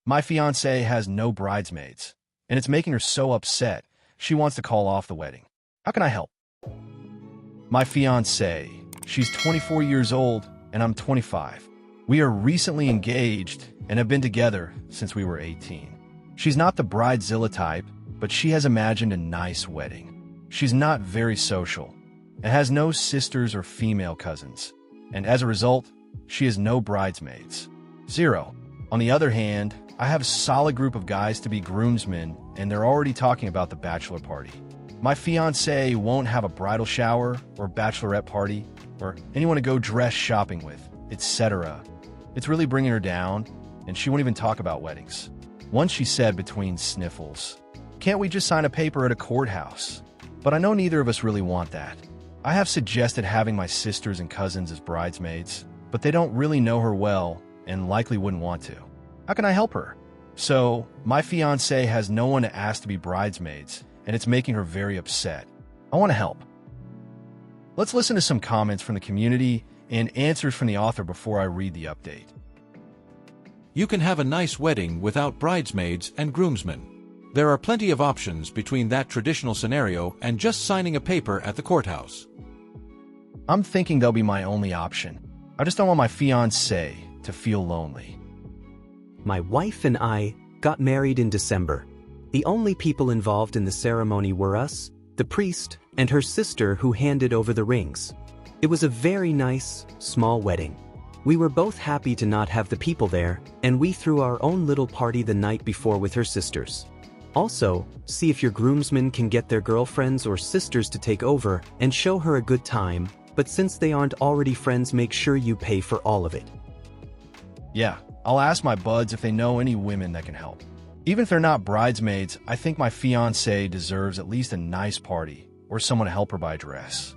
My fiance has no bridesmaids, and it's making her so upset she wants to call off the wedding. How can I help? My fiance, she's 24 years old and I'm 25. We are recently engaged and have been together since we were 18. She's not the bridezilla type, but she has imagined a nice wedding. She's not very social and has no sisters or female cousins, and as a result, she has no bridesmaids. Zero. On the other hand, I have a solid group of guys to be groomsmen, and they're already talking about the bachelor party. My fiancé won't have a bridal shower or bachelorette party or anyone to go dress shopping with, etc. It's really bringing her down, and she won't even talk about weddings. Once she said between sniffles, "Can't we just sign a paper at a courthouse?" But I know neither of us really want that. I have suggested having my sisters and cousins as bridesmaids, but they don't really know her well and likely wouldn't want to. How can I help her? So, my fiancé has no one to ask to be bridesmaids, and it's making her very upset. I want to help. Let's listen to some comments from the community and answers from the author before I read the update. You can have a nice wedding without bridesmaids and groomsmen. There are plenty of options between that traditional scenario and just signing a paper at the courthouse. I'm thinking they'll be my only option. I just don't want my fiancé to feel lonely. My wife and I got married in December. The only people involved in the ceremony were us, the priest, and her sister who handed over the rings. It was a very nice, small wedding. We were both happy to not have the people there, and we threw our own little party the night before with her sisters. Also, see if your groomsmen can get their girlfriends or sisters to take over and show her a good time, but since they aren't already friends, make sure you pay for all of it. Yeah, I'll ask my buds if they know any women that can help. Even if they're not bridesmaids, I think my fiancé deserves at least a nice party or someone to help her buy a dress.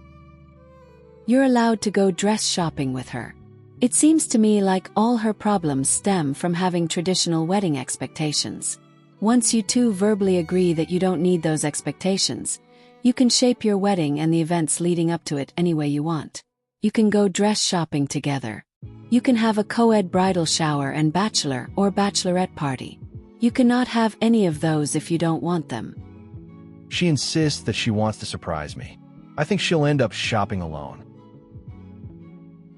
You're allowed to go dress shopping with her. It seems to me like all her problems stem from having traditional wedding expectations. Once you two verbally agree that you don't need those expectations, you can shape your wedding and the events leading up to it any way you want. You can go dress shopping together. You can have a co-ed bridal shower and bachelor or bachelorette party. You cannot have any of those if you don't want them. She insists that she wants to surprise me. I think she'll end up shopping alone.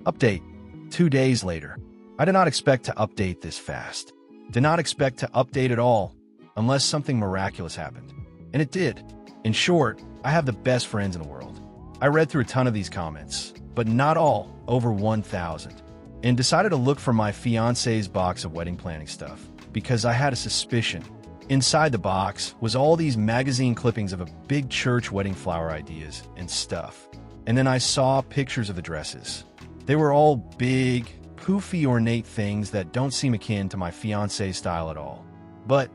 Update. 2 days later. I did not expect to update this fast. Did not expect to update at all, unless something miraculous happened. And it did. In short, I have the best friends in the world. I read through a ton of these comments, but not all, over 1,000, and decided to look for my fiance's box of wedding planning stuff, because I had a suspicion. Inside the box was all these magazine clippings of a big church wedding flower ideas and stuff. And then I saw pictures of the dresses. They were all big, poofy, ornate things that don't seem akin to my fiance's style at all. But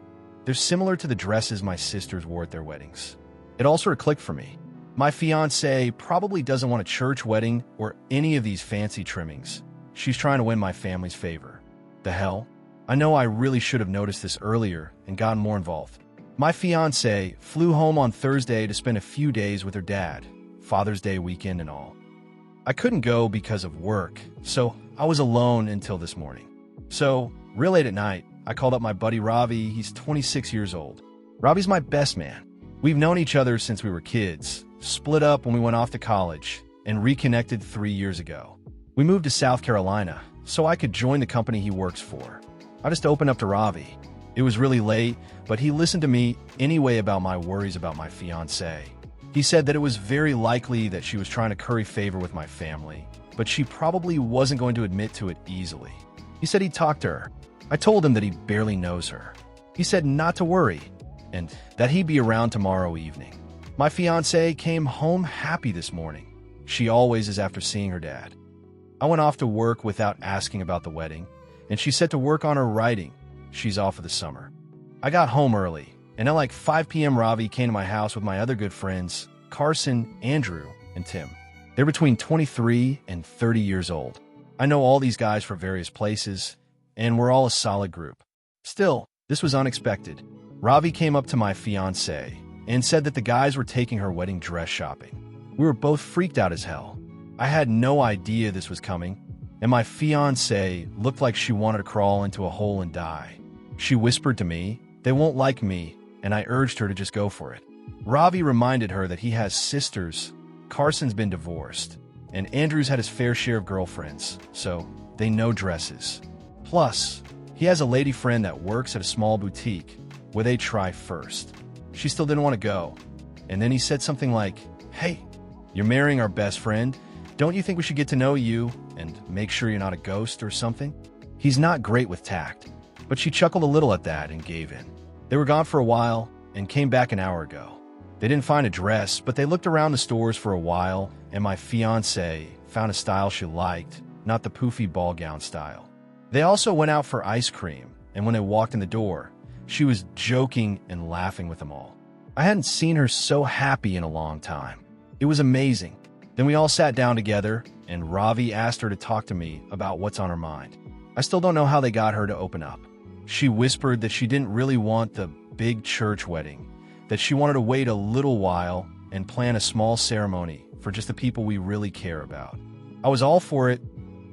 they're similar to the dresses my sisters wore at their weddings. It all sort of clicked for me. My fiancé probably doesn't want a church wedding or any of these fancy trimmings. She's trying to win my family's favor. The hell? I know I really should have noticed this earlier and gotten more involved. My fiancé flew home on Thursday to spend a few days with her dad, Father's Day weekend and all. I couldn't go because of work, so I was alone until this morning. So, real late at night, I called up my buddy Ravi. He's 26 years old. Ravi's my best man. We've known each other since we were kids, split up when we went off to college, and reconnected 3 years ago. We moved to South Carolina so I could join the company he works for. I just opened up to Ravi. It was really late, but he listened to me anyway about my worries about my fiancée. He said that it was very likely that she was trying to curry favor with my family, but she probably wasn't going to admit to it easily. He said he'd talk to her. I told him that he barely knows her. He said not to worry, and that he'd be around tomorrow evening. My fiancée came home happy this morning. She always is after seeing her dad. I went off to work without asking about the wedding, and she set to work on her writing. She's off for the summer. I got home early, and at like 5 p.m. Ravi came to my house with my other good friends, Carson, Andrew, and Tim. They're between 23 and 30 years old. I know all these guys from various places, and we're all a solid group. Still, this was unexpected. Ravi came up to my fiancée and said that the guys were taking her wedding dress shopping. We were both freaked out as hell. I had no idea this was coming, and my fiancée looked like she wanted to crawl into a hole and die. She whispered to me, "They won't like me," and I urged her to just go for it. Ravi reminded her that he has sisters, Carson's been divorced, and Andrew's had his fair share of girlfriends, so they know dresses. Plus, he has a lady friend that works at a small boutique where they try first. She still didn't want to go, and then he said something like, "Hey, you're marrying our best friend. Don't you think we should get to know you and make sure you're not a ghost or something?" He's not great with tact, but she chuckled a little at that and gave in. They were gone for a while and came back an hour ago. They didn't find a dress, but they looked around the stores for a while, and my fiancée found a style she liked, not the poofy ball gown style. They also went out for ice cream, and when they walked in the door, she was joking and laughing with them all. I hadn't seen her so happy in a long time. It was amazing. Then we all sat down together, and Ravi asked her to talk to me about what's on her mind. I still don't know how they got her to open up. She whispered that she didn't really want the big church wedding, that she wanted to wait a little while and plan a small ceremony for just the people we really care about. I was all for it.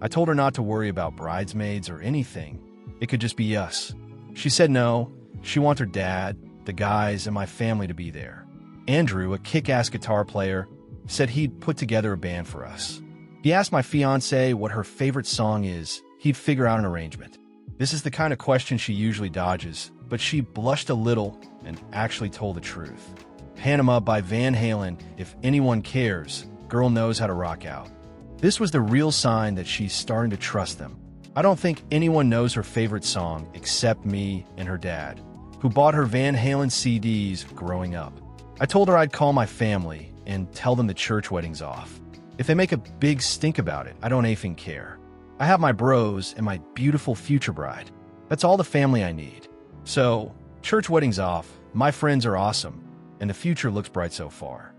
I told her not to worry about bridesmaids or anything. It could just be us. She said no, she wants her dad, the guys, and my family to be there. Andrew, a kick-ass guitar player, said he'd put together a band for us. He asked my fiancée what her favorite song is. He'd figure out an arrangement. This is the kind of question she usually dodges, but she blushed a little and actually told the truth. Panama by Van Halen, if anyone cares, girl knows how to rock out. This was the real sign that she's starting to trust them. I don't think anyone knows her favorite song except me and her dad, who bought her Van Halen CDs growing up. I told her I'd call my family and tell them the church wedding's off. If they make a big stink about it, I don't effing care. I have my bros and my beautiful future bride. That's all the family I need. So, church wedding's off, my friends are awesome, and the future looks bright so far.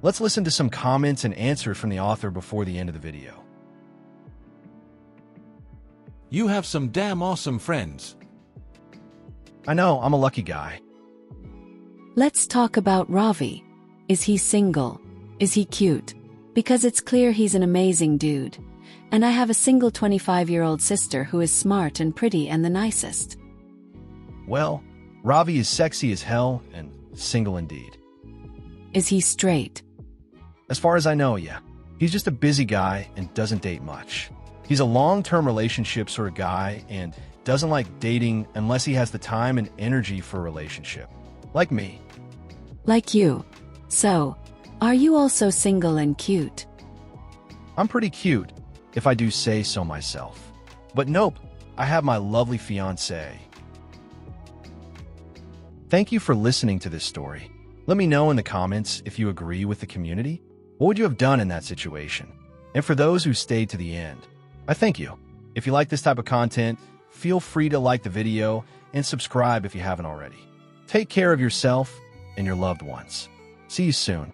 Let's listen to some comments and answers from the author before the end of the video. You have some damn awesome friends. I know, I'm a lucky guy. Let's talk about Ravi. Is he single? Is he cute? Because it's clear he's an amazing dude. And I have a single 25-year-old sister who is smart and pretty and the nicest. Well, Ravi is sexy as hell and single indeed. Is he straight? As far as I know, yeah. He's just a busy guy and doesn't date much. He's a long-term relationship sort of guy and doesn't like dating unless he has the time and energy for a relationship. Like me. Like you. So, are you also single and cute? I'm pretty cute, if I do say so myself. But nope, I have my lovely fiancée. Thank you for listening to this story. Let me know in the comments if you agree with the community. What would you have done in that situation? And for those who stayed to the end, I thank you. If you like this type of content, feel free to like the video and subscribe if you haven't already. Take care of yourself and your loved ones. See you soon.